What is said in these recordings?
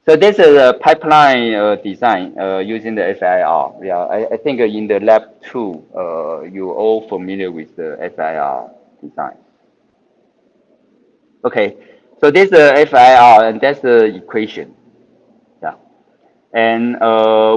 So this is a pipeline design using the FIR. Yeah, I think in the lab two, you all familiar with the FIR design. Okay, so this is FIR and that's the equation. Yeah, and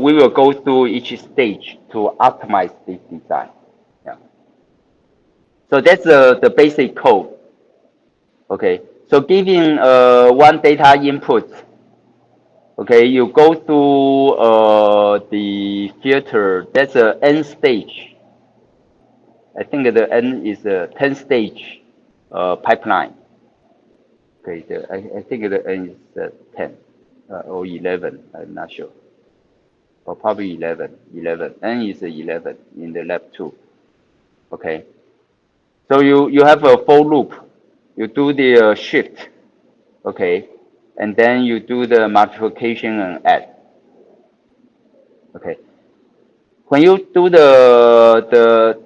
we will go through each stage to optimize this design. Yeah, so that's the basic code. Okay, so giving one data input. Okay, you go through the filter. That's a N stage. I think the N is a 10 stage pipeline. Okay, I think the N is 10 or 11. I'm not sure. Or probably 11. 11. N is 11 in the lab 2. Okay, so you have a for loop. You do the shift. Okay, and then you do the multiplication and add. Okay, when you do the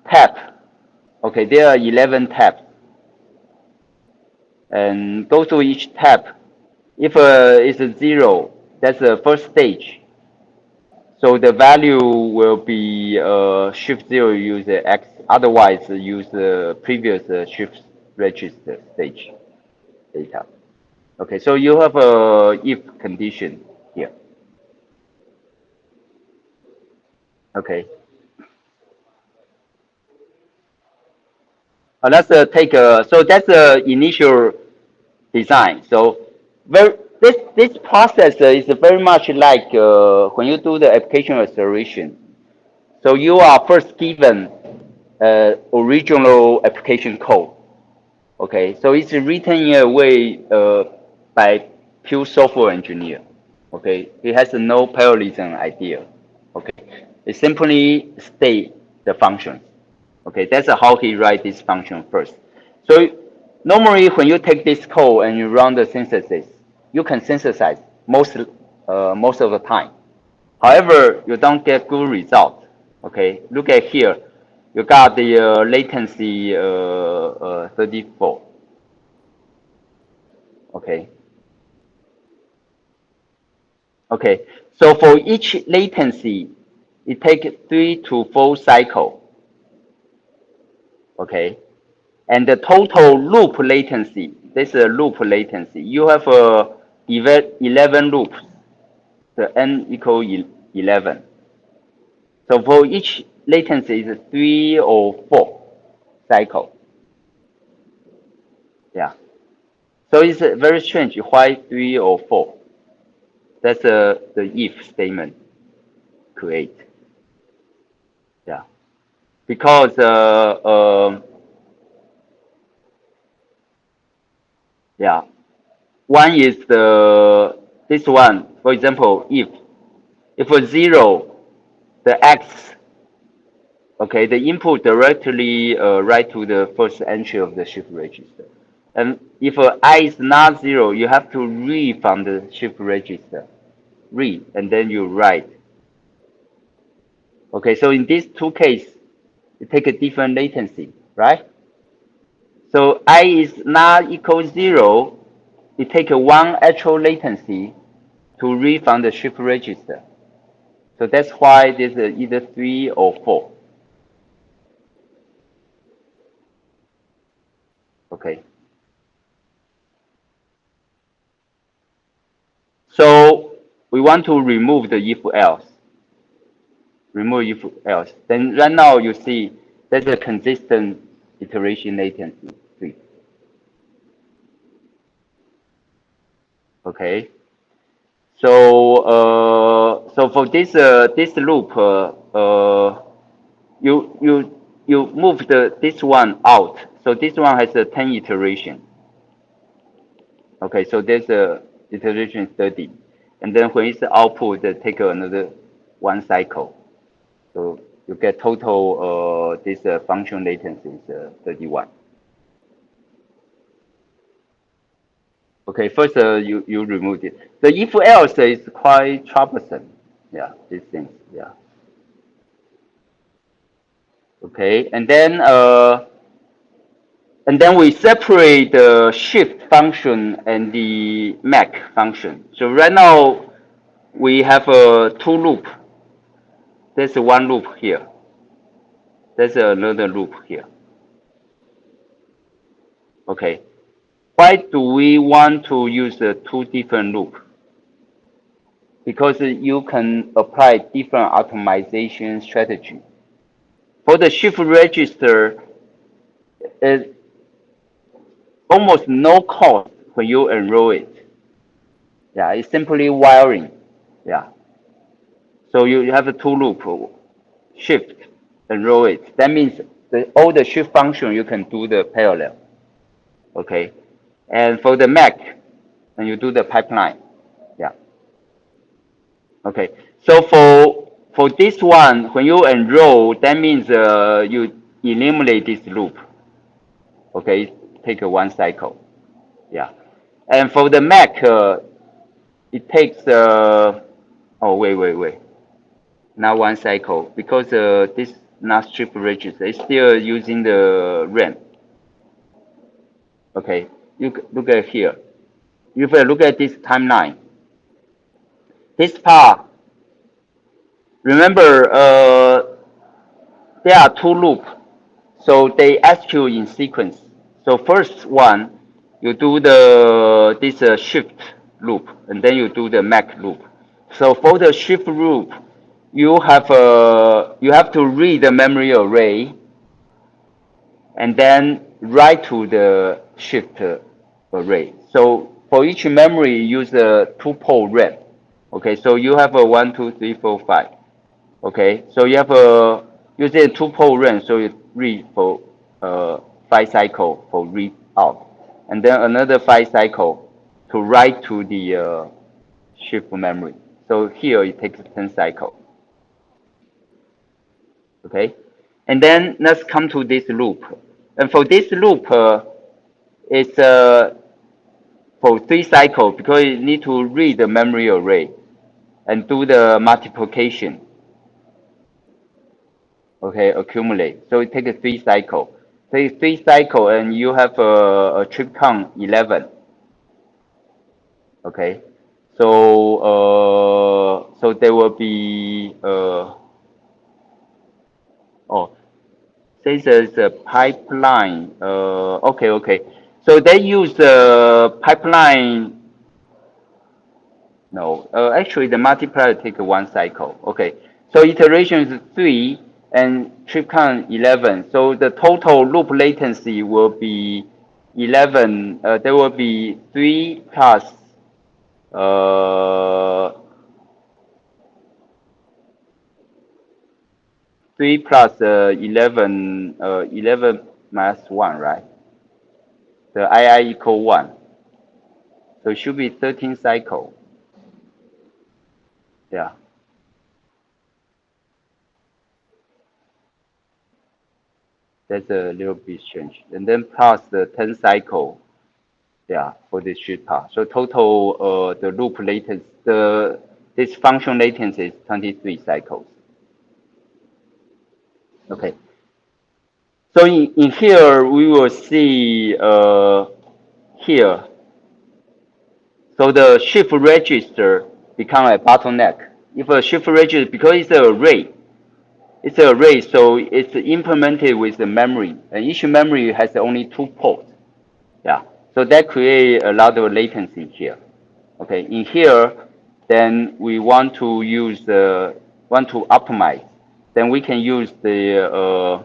tab, okay, there are 11 tabs, and go through each tab. If it's a 0, that's the first stage. So the value will be shift 0 use X, otherwise use the previous shift register stage data. Okay, so you have a if condition here. Okay, let's take so that's the initial design. So this process is very much like when you do the application acceleration. So you are first given original application code. Okay, so it's written in a way by pure software engineer. Okay, it has no parallelism idea. Okay, it simply state the function. Okay, that's how he write this function first. So normally when you take this code and you run the synthesis, you can synthesize most of the time. However, you don't get good result. Okay, look at here. You got the latency 34. Okay. Okay. So for each latency, it takes 3 to 4 cycle. Okay. And the total loop latency, this is a loop latency. You have 11 loops. The n equal 11. So for each latency is 3 or 4 cycle. Yeah. So it's very strange. Why 3 or 4? That's the if statement create. Yeah. Because yeah, one is this one. For example, if a 0, the x, okay, the input directly write to the first entry of the shift register. And if I is not 0, you have to read from the shift register. Read, and then you write. Okay, so in these two cases, you take a different latency, right? So I is not equal 0, you take a 1 actual latency to read from the shift register. So that's why there's either 3 or 4. Okay. So we want to remove the if else. Remove if else. Then right now you see there's a consistent iteration latency 3. Okay. So for this loop, you move this one out. So this one has a 10 iteration. Okay, so there's a iteration 30, and then when it's output, they take another 1 cycle. So you get total this function latency is 31. Okay, first you remove it. The if else is quite troublesome. Yeah, these things. Yeah. Okay, and then And then we separate the shift function and the make function. So right now we have a two loop. There's one loop here. There's another loop here. Okay. Why do we want to use two different loops? Because you can apply different optimization strategy. For the shift register, it's almost no cost when you enroll it. Yeah, it's simply wiring. Yeah. So you have a two loop, shift, enroll it. That means all the shift function you can do the parallel. Okay. And for the Mac, and you do the pipeline. Yeah. Okay. So for this one, when you enroll, that means you eliminate this loop. Okay. Take one cycle. Yeah. And for the Mac, it takes oh wait. Not one cycle because this not strip register. It's still using the RAM. Okay. You look at here. If you look at this timeline, this part, remember, there are two loops, so they execute in sequence. So first one, you do the this shift loop, and then you do the Mac loop. So for the shift loop, you have to read the memory array, and then write to the shift array. So for each memory, use a two-pole RAM. Okay, so you have a 1, 2, 3, 4, 5. Okay, so you have a using a two-pole RAM, so you read for 5 cycle for read out, and then another 5 cycle to write to the shift memory. So here it takes 10 cycle. Okay, and then let's come to this loop, and for this loop, it's for 3 cycles because you need to read the memory array and do the multiplication. Okay, accumulate. So it takes 3 cycles. So it's 3 cycles, and you have a trip count 11. Okay, so there will be oh, this is a pipeline. Okay. So they use the pipeline. No, actually the multiplier take 1 cycle. Okay, so iteration is 3 and trip count 11. So the total loop latency will be 11. There will be 3 plus uh, 3 plus 11, 11 minus 1, right? The II equal 1. So it should be 13 cycle. Yeah. That's a little bit strange. And then plus the 10 cycle, yeah, for this shift part. So total, the loop latency, this function latency is 23 cycles. Okay. So in here, we will see here. So the shift register become a bottleneck. If a shift register, because it's an array, so it's implemented with the memory, and each memory has only 2 ports. Yeah, so that create a lot of latency here. Okay, in here, then we want to use want to optimize. Then we can use the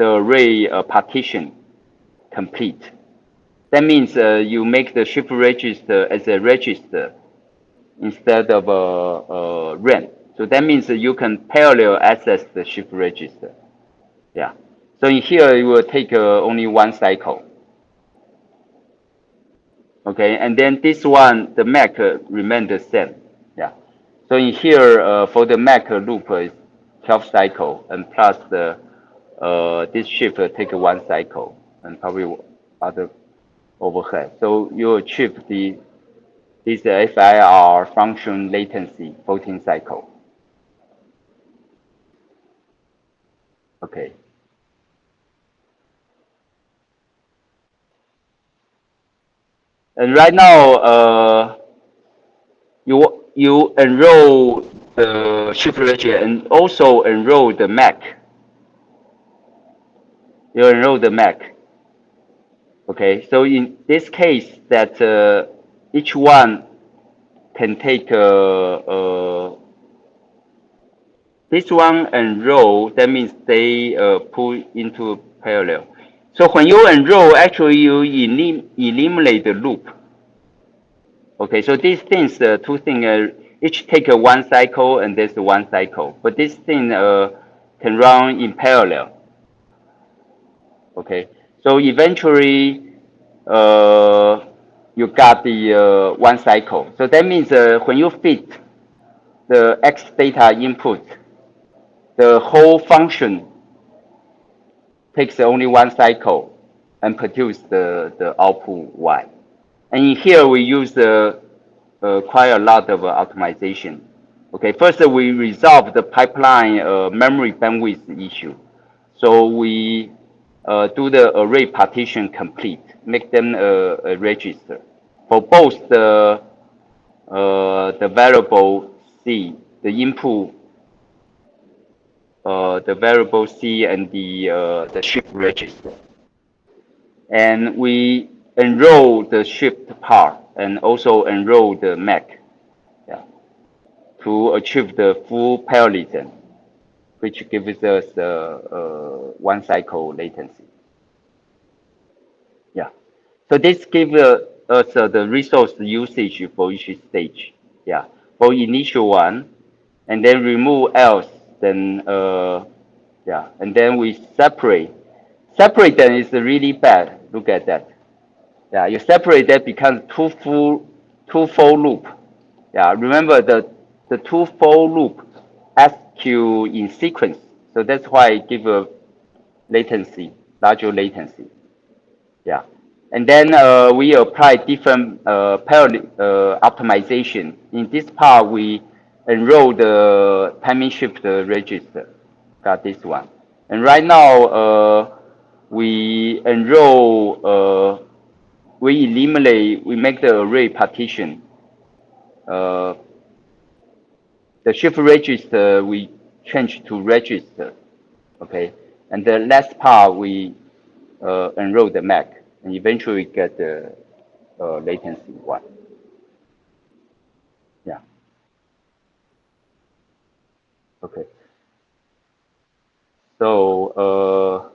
array partition complete. That means you make the shift register as a register instead of a RAM. So that means that you can parallel access the shift register. Yeah. So in here, it will take only 1 cycle. Okay, and then this one, the Mac remain the same. Yeah. So in here, for the Mac loop is 12 cycle, and plus the this shift take 1 cycle, and probably other overhead. So you achieve this FIR function latency 14 cycle. Okay. And right now, you enroll the shift register and also enroll the Mac. You enroll the Mac. Okay, so in this case, that each one can take this one enroll. That means they pull into parallel. So when you enroll, actually you eliminate the loop. Okay, so these things, two things, each take one cycle and there's one cycle. But this thing can run in parallel. Okay, so eventually you got the one cycle. So that means when you fit the X data input, the whole function takes only one cycle and produce the output Y. And in here we use quite a lot of optimization. Okay, first we resolve the pipeline memory bandwidth issue. So we do the array partition complete, make them a register for both the variable C, the input, the variable C and the shift register, and we enroll the shift part and also enroll the Mac, yeah, to achieve the full parallelism, which gives us one cycle latency. Yeah. So this gives us the resource usage for each stage. Yeah. For initial one, and then remove else, then yeah, and then we separate. Separate them is really bad. Look at that. Yeah, you separate that becomes two for loop. Yeah, remember the two for loop asks you in sequence. So that's why it give a latency, larger latency. Yeah. And then we apply different parallel optimization. In this part, we enroll the timing shift register. Got this one. And right now, we enroll, we eliminate, we make the array partition. Uh, the shift register, we change to register. Okay. And the last part, we enroll the Mac and eventually get the latency one. Yeah. Okay. So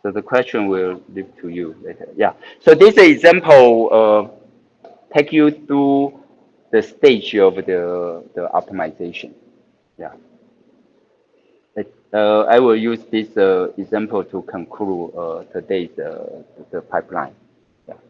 so the question will leave to you later. Yeah. So this example take you through the stage of the optimization. Yeah. I will use this example to conclude today's the pipeline.